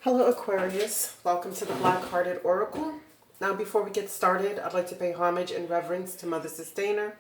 Hello Aquarius, welcome to the Black-Hearted Oracle. Now before we get started, I'd like to pay homage and reverence to Mother Sustainer,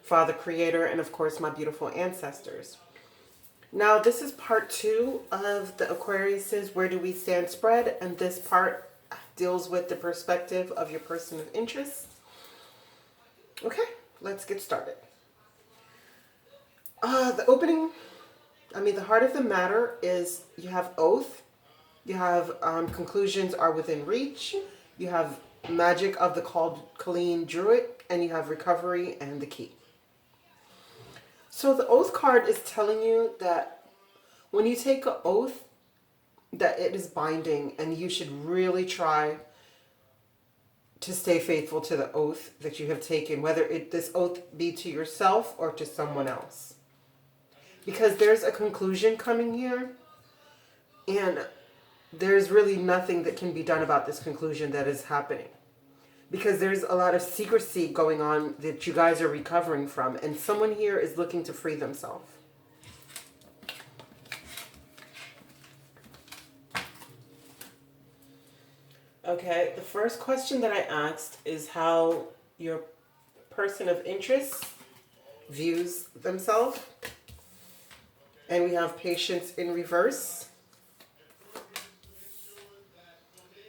Father Creator, and of course my beautiful ancestors. Now this is part 2 of the Aquarius's Where Do We Stand spread, and this part deals with the perspective of your person of interest. Okay, let's get started. The heart of the matter is you have oath. You have conclusions are within reach. You have magic of the called Colleen Druid, and you have recovery and the key. So the oath card is telling you that when you take an oath, that it is binding, and you should really try to stay faithful to the oath that you have taken, whether this oath be to yourself or to someone else. Because there's a conclusion coming here, and there's really nothing that can be done about this conclusion that is happening. Because there's a lot of secrecy going on that you guys are recovering from, and someone here is looking to free themselves. Okay, the first question that I asked is how your person of interest views themselves. And we have patience in reverse.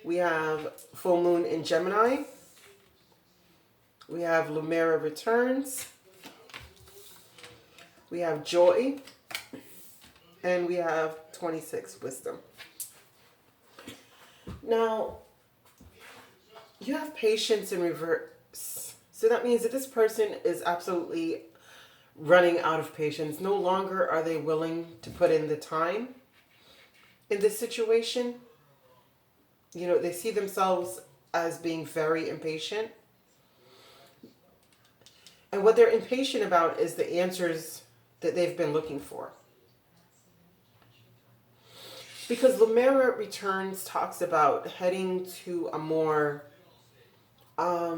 We have full moon in Gemini. We have Lumera returns. We have joy. And we have 26 wisdom. Now, you have patience in reverse. So that means that this person is absolutely running out of patience. No longer are they willing to put in the time in this situation. You know, they see themselves as being very impatient. And what they're impatient about is the answers that they've been looking for. Because Lumera Returns talks about heading to a more, a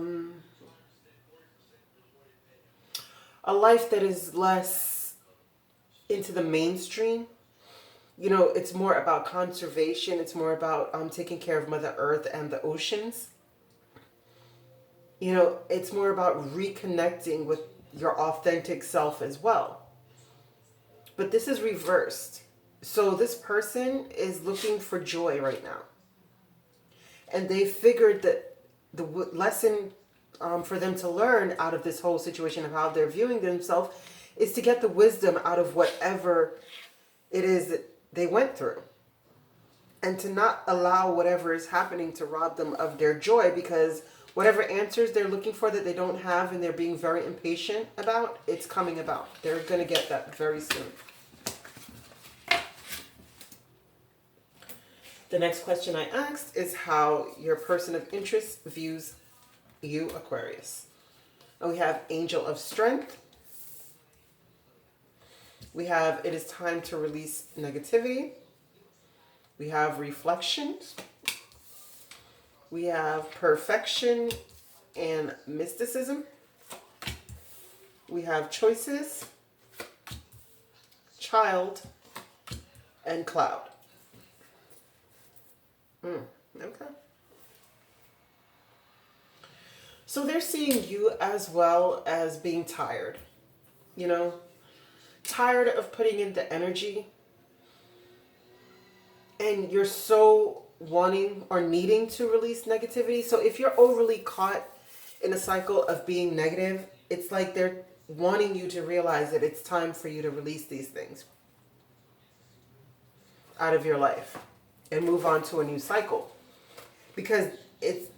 life that is less into the mainstream. You know, it's more about conservation. It's more about taking care of Mother Earth and the oceans. You know, it's more about reconnecting with your authentic self as well. But this is reversed. So this person is looking for joy right now. And they figured that the lesson for them to learn out of this whole situation of how they're viewing themselves is to get the wisdom out of whatever it is that they went through, and to not allow whatever is happening to rob them of their joy, because whatever answers they're looking for that they don't have and they're being very impatient about, it's coming about. They're going to get that very soon. The next question I asked is how your person of interest views you, Aquarius. And we have Angel of Strength. We have it is time to release negativity. We have reflections. We have perfection and mysticism. We have choices, child, and cloud. Okay. So they're seeing you as well as being tired. You know, tired of putting in the energy, and you're so wanting or needing to release negativity. So if you're overly caught in a cycle of being negative, it's like they're wanting you to realize that it's time for you to release these things out of your life and move on to a new cycle. Because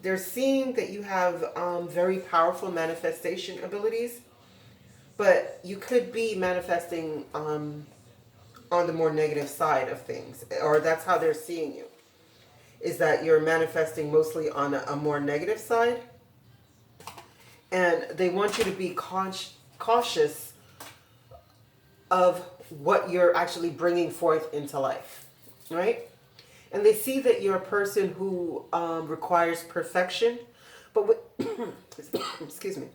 they're seeing that you have very powerful manifestation abilities. But you could be manifesting on the more negative side of things. Or that's how they're seeing you. Is that you're manifesting mostly on a more negative side. And they want you to be cautious of what you're actually bringing forth into life. Right? And they see that you're a person who requires perfection. But with, excuse me.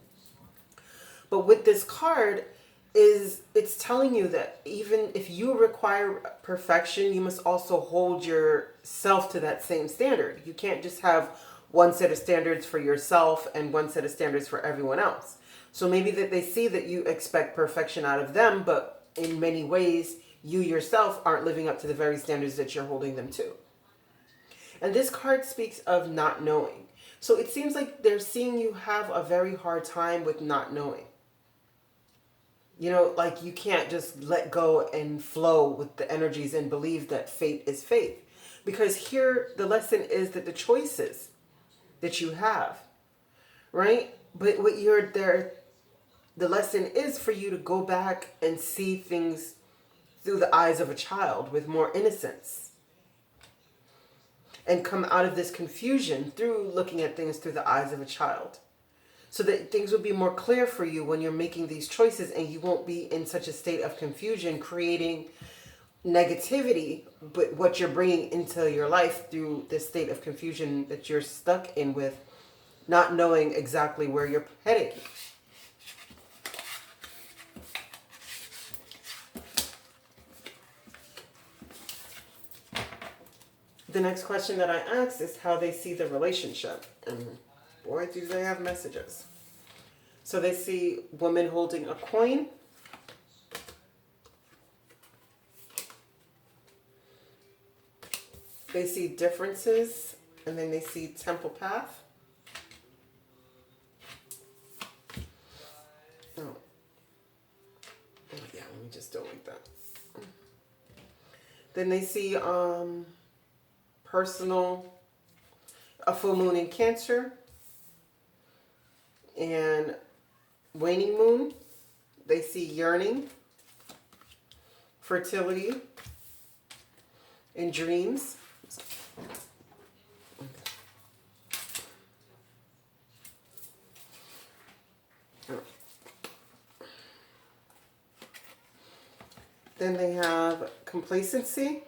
But with this card, is it's telling you that even if you require perfection, you must also hold yourself to that same standard. You can't just have one set of standards for yourself and one set of standards for everyone else. So maybe that they see that you expect perfection out of them, but in many ways, you yourself aren't living up to the very standards that you're holding them to. And this card speaks of not knowing. So it seems like they're seeing you have a very hard time with not knowing. You know, like you can't just let go and flow with the energies and believe that fate is faith. Because here the lesson is that the choices that you have, right? But what you're there, the lesson is for you to go back and see things through the eyes of a child with more innocence. And come out of this confusion through looking at things through the eyes of a child. So that things will be more clear for you when you're making these choices, and you won't be in such a state of confusion, creating negativity, but what you're bringing into your life through this state of confusion that you're stuck in with, not knowing exactly where you're heading. The next question that I asked is how they see the relationship. And boy, do they have messages. So they see woman holding a coin. They see differences, and then they see temple path. Oh yeah, let me just do it like that. Then they see personal, a full moon in Cancer, and waning moon. They see yearning, fertility, and dreams. Then they have complacency,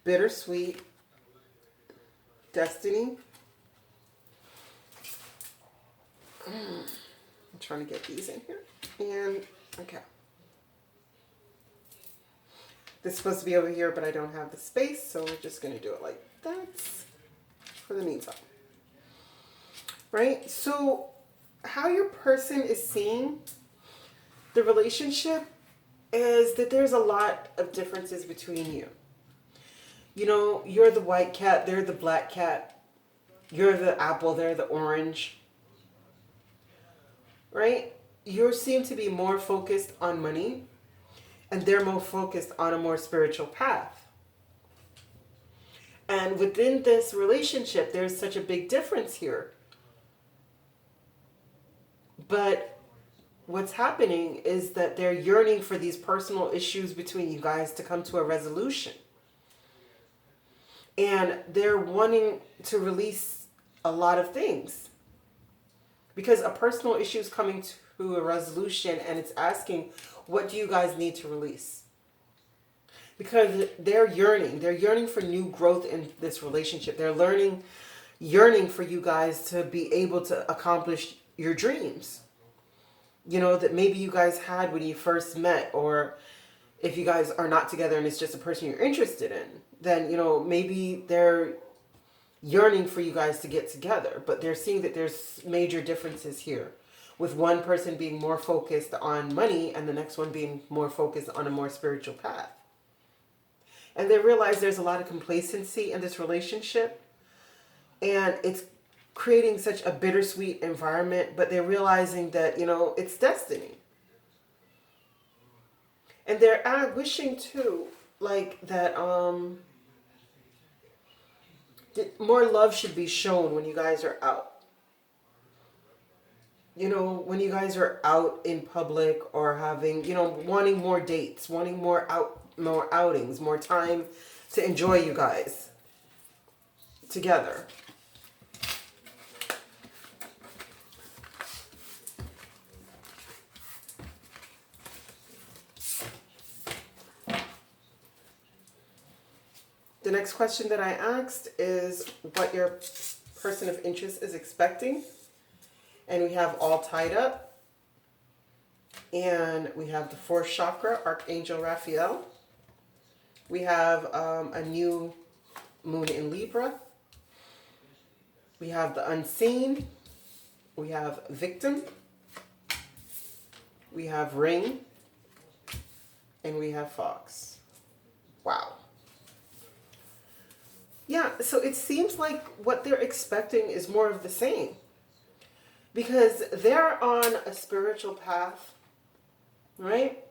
bittersweet, destiny. I'm trying to get these in here. And, okay. This is supposed to be over here, but I don't have the space, so we're just going to do it like that for the meantime. Right? So, how your person is seeing the relationship is that there's a lot of differences between you. You know, you're the white cat, they're the black cat. You're the apple, they're the orange. Right? You seem to be more focused on money, and they're more focused on a more spiritual path. And within this relationship, there's such a big difference here. But what's happening is that they're yearning for these personal issues between you guys to come to a resolution. And they're wanting to release a lot of things. Because a personal issue is coming to a resolution, and it's asking, what do you guys need to release? Because they're yearning for new growth in this relationship. They're yearning for you guys to be able to accomplish your dreams. You know, that maybe you guys had when you first met, or if you guys are not together and it's just a person you're interested in, then, you know, maybe they're yearning for you guys to get together, but they're seeing that there's major differences here, with one person being more focused on money and the next one being more focused on a more spiritual path. And they realize there's a lot of complacency in this relationship, and it's creating such a bittersweet environment, but they're realizing that, you know, it's destiny. And they're wishing too, like, that more love should be shown when you guys are out. You know, when you guys are out in public, or having, you know, wanting more dates, wanting more outings, more time to enjoy you guys together. The next question that I asked is what your person of interest is expecting. And we have all tied up. And we have the fourth chakra, Archangel Raphael. We have a new moon in Libra. We have the unseen. We have victim. We have ring. And we have fox. Wow. Yeah, so it seems like what they're expecting is more of the same. Because they're on a spiritual path, right?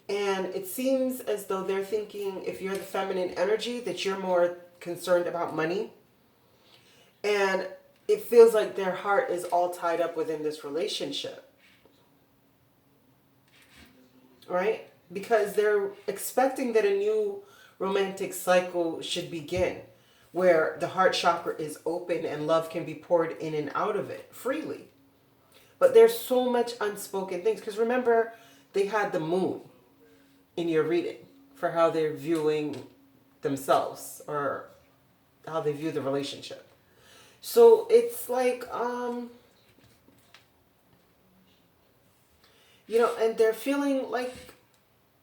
And it seems as though they're thinking, if you're the feminine energy, that you're more concerned about money. And it feels like their heart is all tied up within this relationship. Right? Because they're expecting that a new romantic cycle should begin, where the heart chakra is open and love can be poured in and out of it freely. But there's so much unspoken things. Because remember, they had the moon in your reading for how they're viewing themselves or how they view the relationship. So it's like, and they're feeling like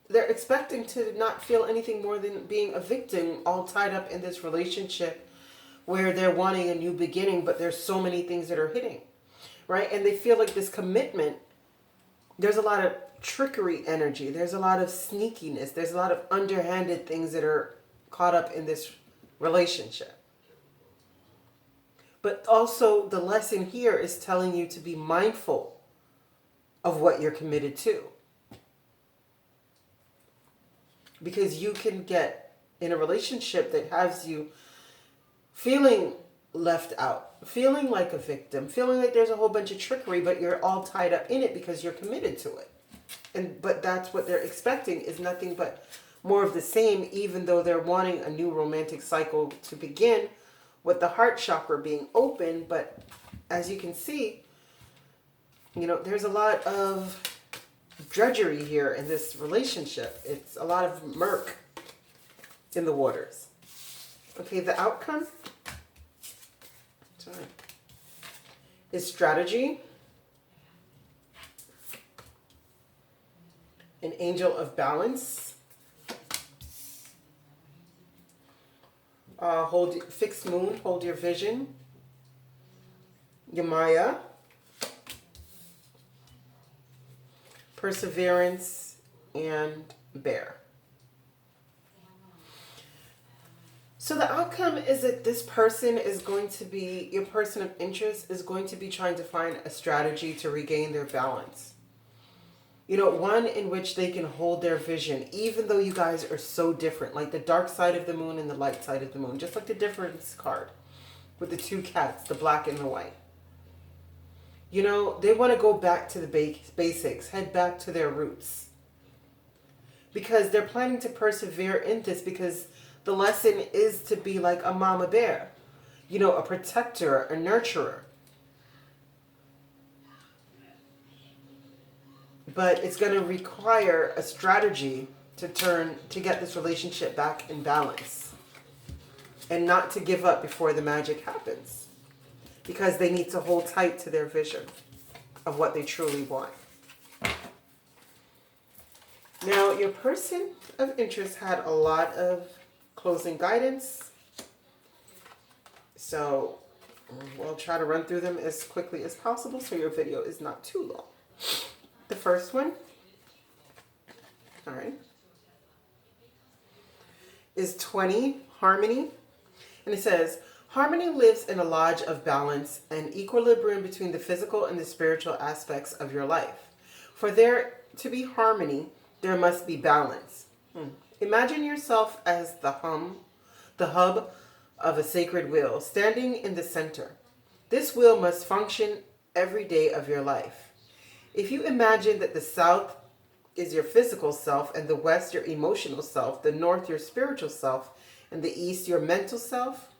they're expecting to not feel anything more than being a victim, all tied up in this relationship where they're wanting a new beginning, but there's so many things that are hitting, right? And they feel like this commitment, there's a lot of trickery energy. There's a lot of sneakiness. There's a lot of underhanded things that are caught up in this relationship. But also the lesson here is telling you to be mindful of what you're committed to. Because you can get in a relationship that has you feeling left out, feeling like a victim, feeling like there's a whole bunch of trickery, but you're all tied up in it because you're committed to it. But that's what they're expecting is nothing but more of the same, even though they're wanting a new romantic cycle to begin with the heart chakra being open. But as you can see, there's a lot of drudgery here in this relationship. It's a lot of murk in the waters. Okay, the outcome is strategy, an angel of balance, fixed moon, hold your vision, Yamaya, perseverance, and bear. So the outcome is that this person is going to be, your person of interest is going to be trying to find a strategy to regain their balance. One in which they can hold their vision, even though you guys are so different, like the dark side of the moon and the light side of the moon, just like the difference card with the two cats, the black and the white. They want to go back to the basics, head back to their roots. Because they're planning to persevere in this because the lesson is to be like a mama bear, a protector, a nurturer. But it's going to require a strategy to get this relationship back in balance. And not to give up before the magic happens. Because they need to hold tight to their vision of what they truly want. Now, your person of interest had a lot of closing guidance. So we'll try to run through them as quickly as possible so your video is not too long. The first one, all right, is 20, harmony. And it says, harmony lives in a lodge of balance and equilibrium between the physical and the spiritual aspects of your life. For there to be harmony, there must be balance. Imagine yourself as the hub of a sacred wheel, standing in the center. This wheel must function every day of your life. If you imagine that the south is your physical self and the west your emotional self, the north your spiritual self, and the east your mental self,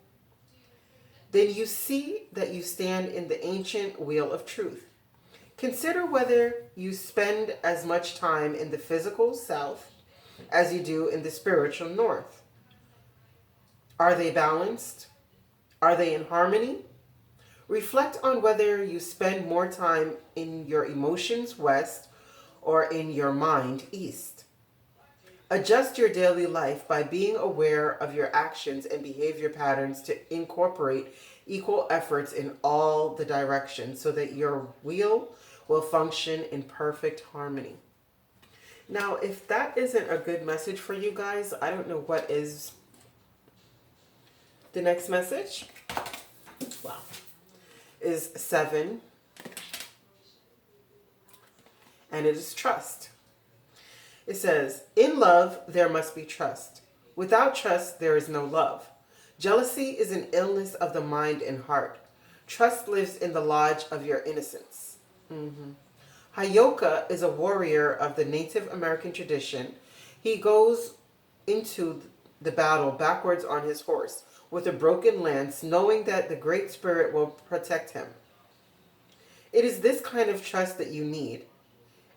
then you see that you stand in the ancient wheel of truth. Consider whether you spend as much time in the physical south as you do in the spiritual north. Are they balanced? Are they in harmony? Reflect on whether you spend more time in your emotions west or in your mind, east. Adjust your daily life by being aware of your actions and behavior patterns to incorporate equal efforts in all the directions so that your wheel will function in perfect harmony. Now, if that isn't a good message for you guys, I don't know what is. The next message, wow, is 7, and it is trust. It says, in love, there must be trust. Without trust, there is no love. Jealousy is an illness of the mind and heart. Trust lives in the lodge of your innocence. Hayoka is a warrior of the Native American tradition. He goes into the battle backwards on his horse with a broken lance, knowing that the Great Spirit will protect him. It is this kind of trust that you need.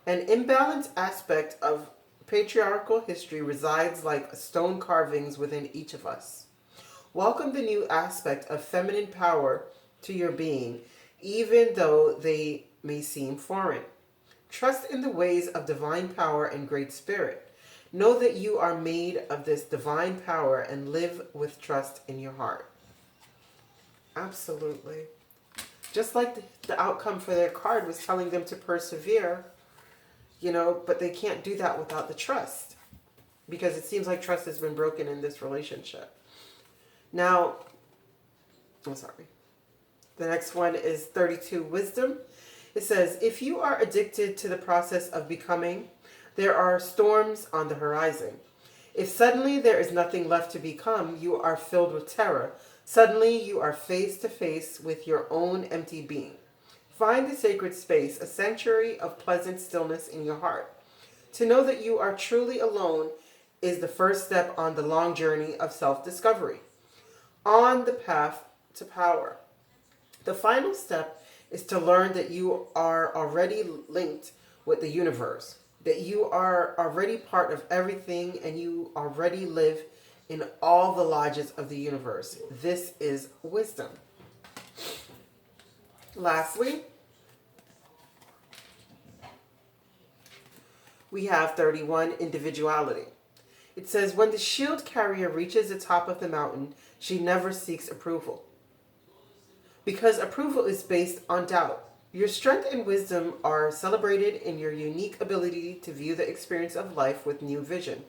An imbalanced aspect of patriarchal history resides like stone carvings within each of us. Welcome the new aspect of feminine power to your being, even though they may seem foreign. Trust in the ways of divine power and Great Spirit. Know that you are made of this divine power and live with trust in your heart. Absolutely. Just like the outcome for their card was telling them to persevere, but they can't do that without the trust, because it seems like trust has been broken in this relationship. Now, I'm sorry. The next one is 32, wisdom. It says, if you are addicted to the process of becoming, there are storms on the horizon. If suddenly there is nothing left to become, you are filled with terror. Suddenly you are face to face with your own empty being. Find the sacred space, a sanctuary of pleasant stillness in your heart. To know that you are truly alone is the first step on the long journey of self-discovery, on the path to power. The final step is to learn that you are already linked with the universe, that you are already part of everything, and you already live in all the lodges of the universe. This is wisdom. Lastly, we have 31, individuality. It says, when the shield carrier reaches the top of the mountain, she never seeks approval, because approval is based on doubt. Your strength and wisdom are celebrated in your unique ability to view the experience of life with new vision.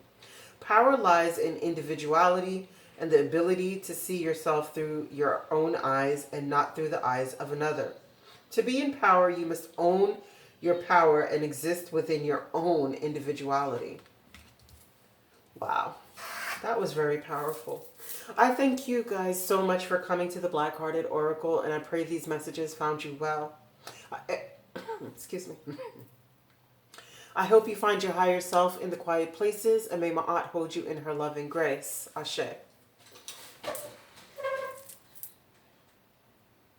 Power lies in individuality and the ability to see yourself through your own eyes and not through the eyes of another. To be in power, you must own your power and exist within your own individuality. Wow, that was very powerful. I thank you guys so much for coming to the Black Hearted Oracle, and I pray these messages found you well. Excuse me. I hope you find your higher self in the quiet places, and may Ma'at hold you in her loving grace. Ashe.